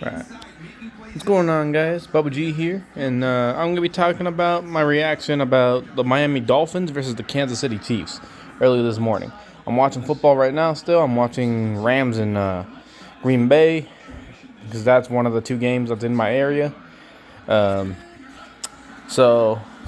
Right. What's going on, guys? Bubba G here, and I'm going to be talking about my reaction about the Miami Dolphins versus the Kansas City Chiefs earlier this morning. I'm watching football right now still. I'm watching Rams and Green Bay because that's one of the two games that's in my area. So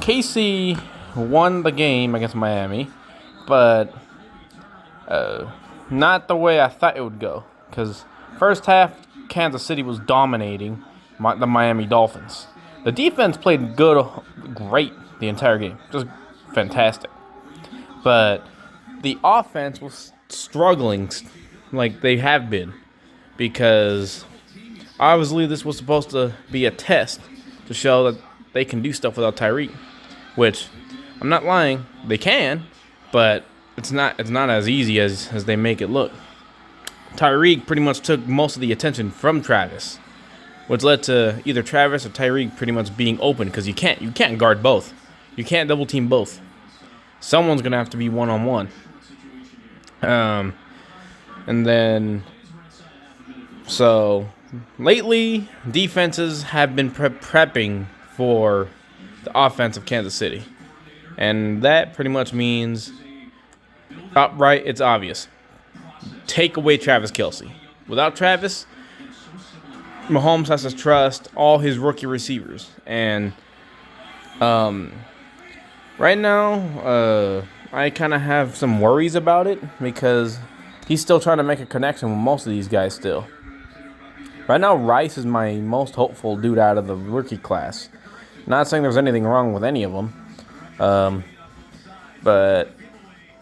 KC won the game against Miami, but not the way I thought it would go. Because first half, Kansas City was dominating the Miami Dolphins. The defense played great the entire game, just fantastic. But the offense was struggling like they have been, because obviously this was supposed to be a test to show that they can do stuff without Tyreek, which I'm not lying, they can, but it's not as easy as they make it look. Tyreek pretty much took most of the attention from Travis, which led to either Travis or Tyreek pretty much being open, because you can't guard both. You can't double team both. Someone's gonna have to be one-on-one. And then so lately defenses have been prepping for the offense of Kansas City, and that pretty much means outright, it's obvious. Take away Travis Kelce. Without Travis, Mahomes has to trust all his rookie receivers. And right now, I kind of have some worries about it, because he's still trying to make a connection with most of these guys still. Right now, Rice is my most hopeful dude out of the rookie class. Not saying there's anything wrong with any of them. But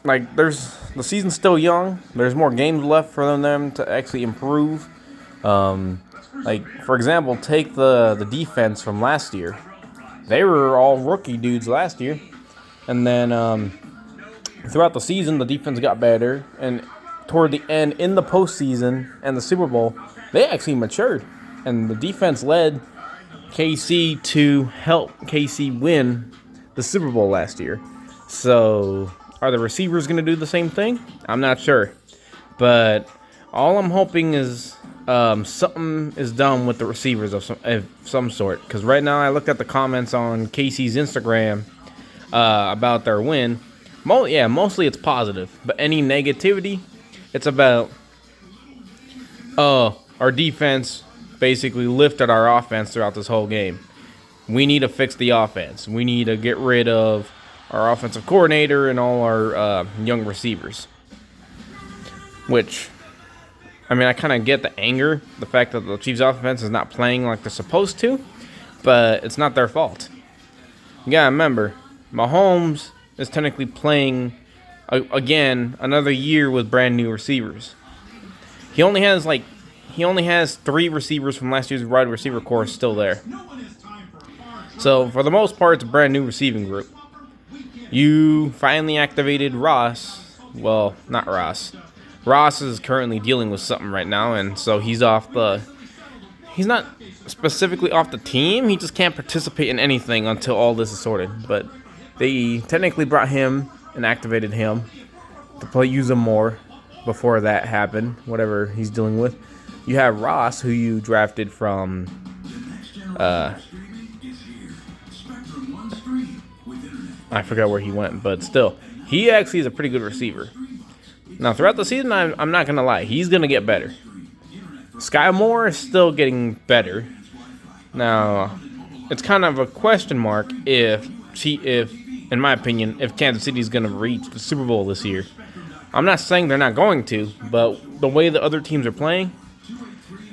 like, the season's still young. There's more games left for them to actually improve. Like, for example, take the defense from last year. They were all rookie dudes last year, and then throughout the season, the defense got better, and toward the end, in the postseason and the Super Bowl, they actually matured, and the defense led KC to help KC win the Super Bowl last year. So are the receivers going to do the same thing? I'm not sure. But all I'm hoping is something is done with the receivers of some sort. Because right now I looked at the comments on KC's Instagram about their win. Mostly it's positive. But any negativity, it's about, our defense basically lifted our offense throughout this whole game. We need to fix the offense. We need to get rid of our offensive coordinator and all our young receivers. Which, I mean, I kind of get the anger, the fact that the Chiefs' offense is not playing like they're supposed to, but it's not their fault. You gotta remember, Mahomes is technically playing, again, another year with brand new receivers. He only has 3 receivers from last year's wide receiver core still there. So, for the most part, it's a brand new receiving group. You finally activated Ross. Well, not Ross. Ross is currently dealing with something right now, and so he's not specifically off the team. He just can't participate in anything until all this is sorted. But they technically brought him and activated him to use him more before that happened, whatever he's dealing with. You have Ross, who you drafted from I forgot where he went, but still, he actually is a pretty good receiver. Now, throughout the season, I'm not going to lie, he's going to get better. Sky Moore is still getting better. Now, it's kind of a question mark if, in my opinion, if Kansas City is going to reach the Super Bowl this year. I'm not saying they're not going to, but the way the other teams are playing,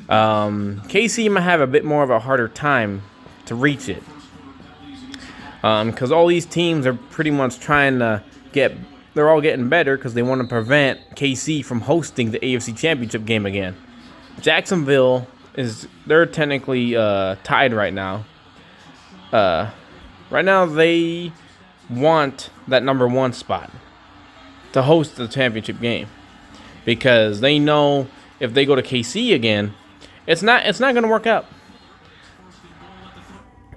KC might have a bit more of a harder time to reach it. Because all these teams are pretty much trying to they're all getting better because they want to prevent KC from hosting the AFC Championship game again. Jacksonville they're technically tied right now. Right now they want that number 1 spot to host the championship game, because they know if they go to KC again, it's not going to work out.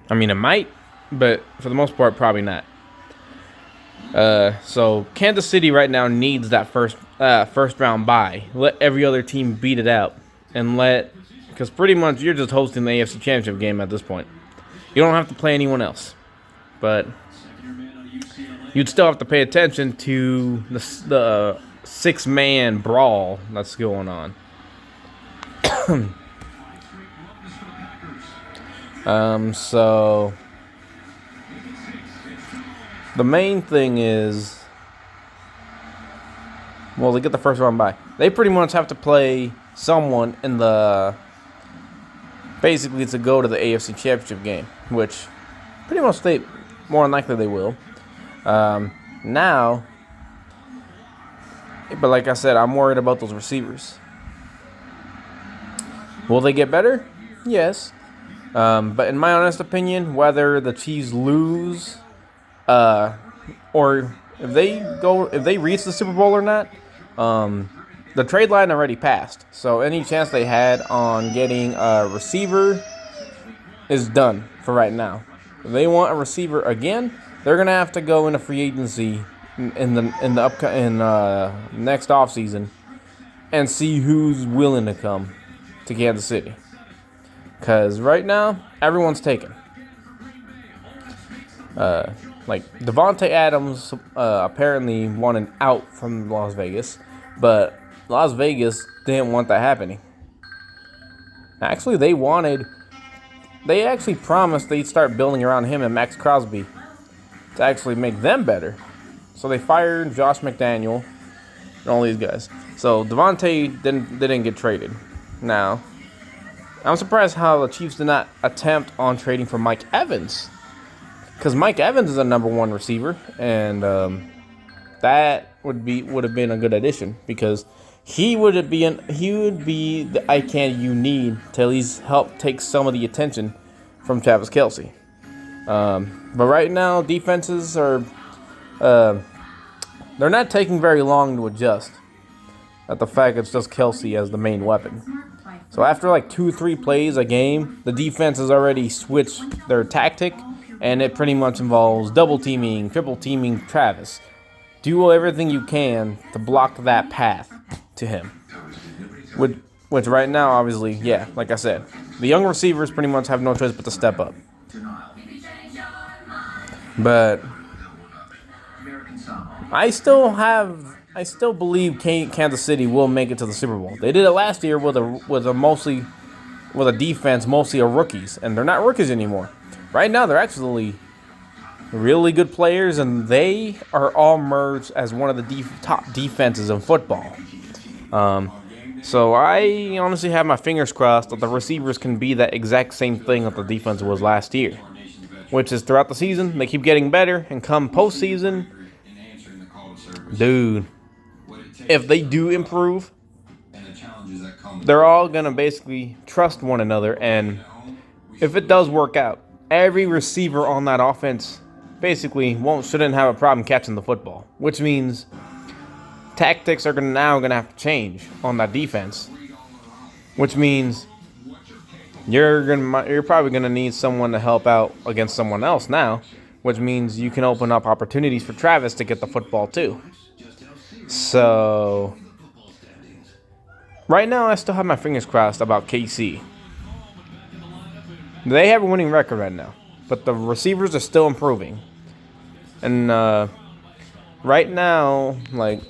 I mean, it might, but for the most part, probably not. So Kansas City right now needs that first round bye. Let every other team beat it out, and because pretty much you're just hosting the AFC Championship game at this point. You don't have to play anyone else, but you'd still have to pay attention to the 6-man brawl that's going on. So the main thing is, well, they get the first round bye. They pretty much have to play someone in basically to go to the AFC Championship game, which pretty much more than likely they will. Now, but like I said, I'm worried about those receivers. Will they get better? Yes. But in my honest opinion, whether the Chiefs lose, or if they reach the Super Bowl or not, the trade line already passed. So any chance they had on getting a receiver is done for right now. If they want a receiver again, they're gonna have to go into free agency in the next offseason and see who's willing to come to Kansas City. Because right now, everyone's taken. Like Devontae Adams apparently wanted out from Las Vegas, but Las Vegas didn't want that happening. Actually, they actually promised they'd start building around him and Max Crosby to actually make them better. So they fired Josh McDaniel and all these guys. So Devontae didn't get traded. Now, I'm surprised how the Chiefs did not attempt on trading for Mike Evans, because Mike Evans is a number 1 receiver, and that would have been a good addition, because he would be the eye candy you need to at least help take some of the attention from Travis Kelce. But right now, defenses are they're not taking very long to adjust at the fact it's just Kelce as the main weapon. So after like 2-3 plays a game, the defense has already switched their tactic, and it pretty much involves double teaming, triple teaming Travis. Do everything you can to block that path to him. Which right now, obviously, yeah, like I said, the young receivers pretty much have no choice but to step up. But I still believe Kansas City will make it to the Super Bowl. They did it last year with a defense mostly of rookies, and they're not rookies anymore. Right now, they're actually really good players, and they are all merged as one of the top defenses in football. So I honestly have my fingers crossed that the receivers can be that exact same thing that the defense was last year, which is throughout the season they keep getting better, and come postseason, dude, if they do improve, they're all going to basically trust one another. And if it does work out, every receiver on that offense basically shouldn't have a problem catching the football, which means tactics are now going to have to change on that defense, which means you're probably going to need someone to help out against someone else now, which means you can open up opportunities for Travis to get the football too. So right now, I still have my fingers crossed about KC. They have a winning record right now, but the receivers are still improving. And right now, like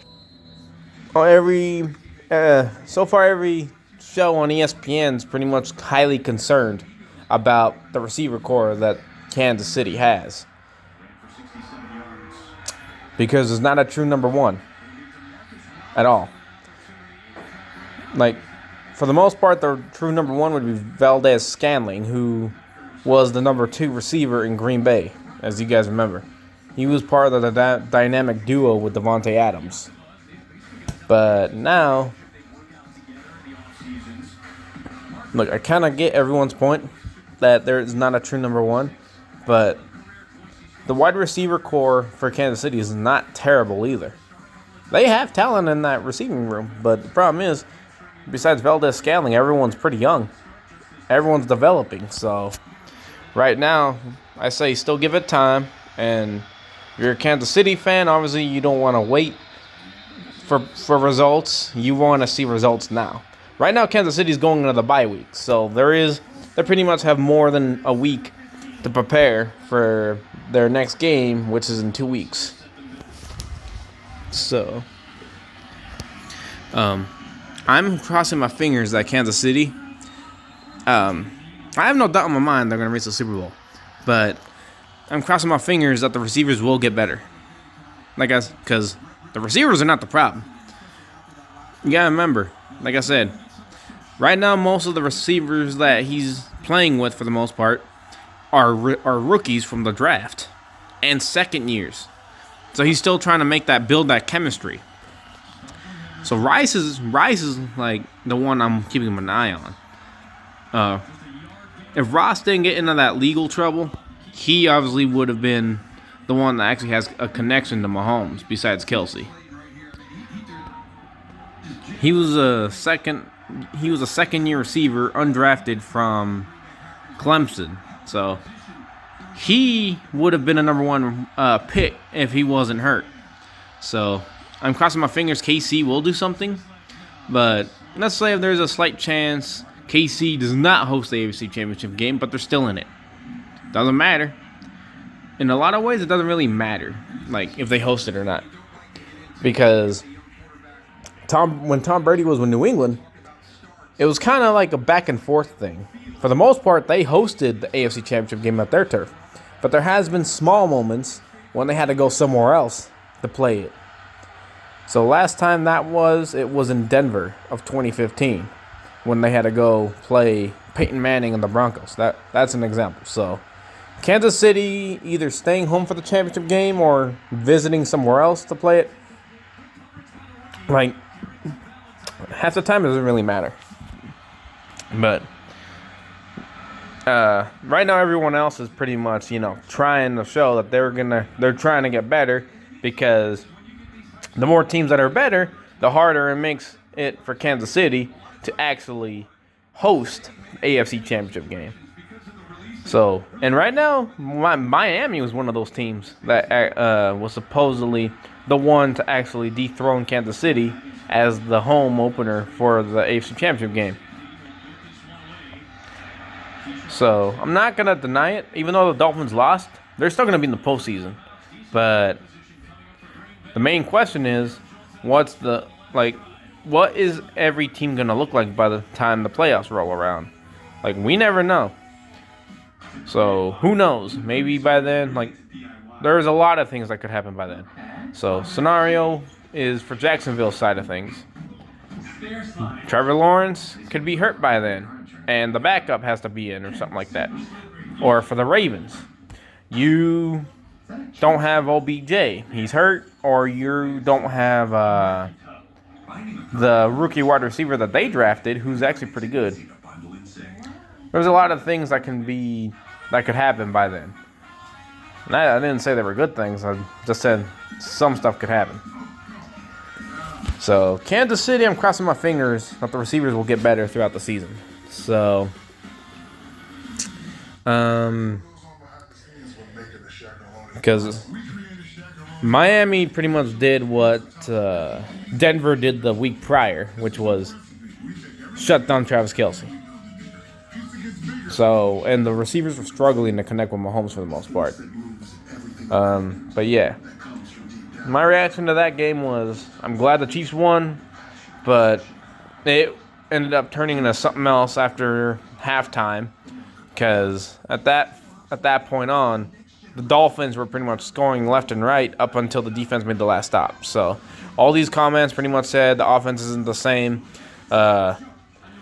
so far every show on ESPN is pretty much highly concerned about the receiver core that Kansas City has, because it's not a true number 1 at all. Like, for the most part, the true number 1 would be Valdez-Scantling, who was the number 2 receiver in Green Bay, as you guys remember. He was part of the dynamic duo with Devontae Adams. But now, look, I kind of get everyone's point that there is not a true number 1, but the wide receiver core for Kansas City is not terrible either. They have talent in that receiving room, but the problem is, besides Valdez-Scantling, everyone's pretty young. Everyone's developing. So right now, I say still give it time, and If you're a Kansas City fan, obviously you don't want to wait for results. You want to see results now. Right now, Kansas City is going into the bye week, so they pretty much have more than a week to prepare for their next game, which is in 2 weeks. So, I'm crossing my fingers that Kansas City. I have no doubt in my mind they're going to reach the Super Bowl, but I'm crossing my fingers that the receivers will get better. Because the receivers are not the problem. You gotta remember, like I said, right now most of the receivers that he's playing with, for the most part, are rookies from the draft and second years. So he's still trying to build that chemistry. So Rice is like the one I'm keeping an eye on. If Ross didn't get into that legal trouble, he obviously would have been the one that actually has a connection to Mahomes besides Kelsey. He was a second-year receiver, undrafted from Clemson. So he would have been a number one pick if he wasn't hurt. So I'm crossing my fingers KC will do something. But let's say if there's a slight chance KC does not host the AFC Championship game, but they're still in it. Doesn't matter. In a lot of ways, it doesn't really matter, like, if they host it or not. Because when Tom Brady was with New England, it was kind of like a back and forth thing. For the most part, they hosted the AFC Championship game at their turf. But there has been small moments when they had to go somewhere else to play it. So last time it was in Denver of 2015 when they had to go play Peyton Manning and the Broncos. That's an example. So Kansas City either staying home for the championship game or visiting somewhere else to play it. Like, half the time it doesn't really matter. But right now everyone else is pretty much, trying to show that they're trying to get better, because the more teams that are better, the harder it makes it for Kansas City to actually host the AFC Championship game. So, and right now, Miami was one of those teams that was supposedly the one to actually dethrone Kansas City as the home opener for the AFC Championship game. So, I'm not going to deny it. Even though the Dolphins lost, they're still going to be in the postseason. But the main question is, what is every team going to look like by the time the playoffs roll around? Like, we never know. So, who knows? Maybe by then, there's a lot of things that could happen by then. So, scenario is for Jacksonville's side of things. Trevor Lawrence could be hurt by then, and the backup has to be in or something like that. Or for the Ravens, you don't have OBJ. He's hurt, or you don't have the rookie wide receiver that they drafted, who's actually pretty good. There's a lot of things that could happen by then. And I didn't say they were good things. I just said some stuff could happen. So, Kansas City, I'm crossing my fingers that the receivers will get better throughout the season. So, because Miami pretty much did what Denver did the week prior, which was shut down Travis Kelce. So, and the receivers were struggling to connect with Mahomes for the most part. But yeah, my reaction to that game was, I'm glad the Chiefs won, but it ended up turning into something else after halftime, because at that point on, the Dolphins were pretty much scoring left and right up until the defense made the last stop. So all these comments pretty much said the offense isn't the same.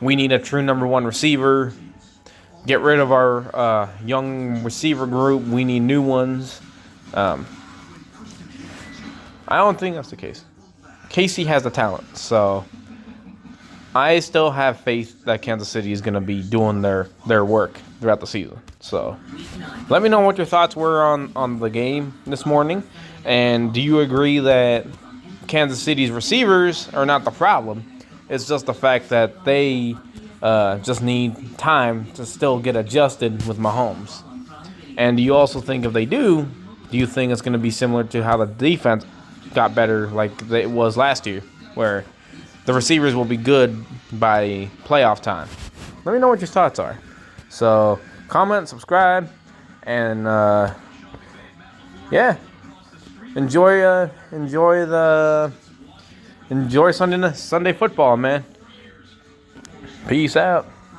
We need a true number one receiver. Get rid of our young receiver group. We need new ones. I don't think that's the case. KC has the talent, so I still have faith that Kansas City is going to be doing their work throughout the season. So let me know what your thoughts were on the game this morning. And do you agree that Kansas City's receivers are not the problem? It's just the fact that they just need time to still get adjusted with Mahomes. And do you also think if they do, Do you think it's going to be similar to how the defense got better like it was last year, where the receivers will be good by playoff time? Let me know what your thoughts are. So comment, subscribe, and yeah, enjoy Sunday football, man. Peace out.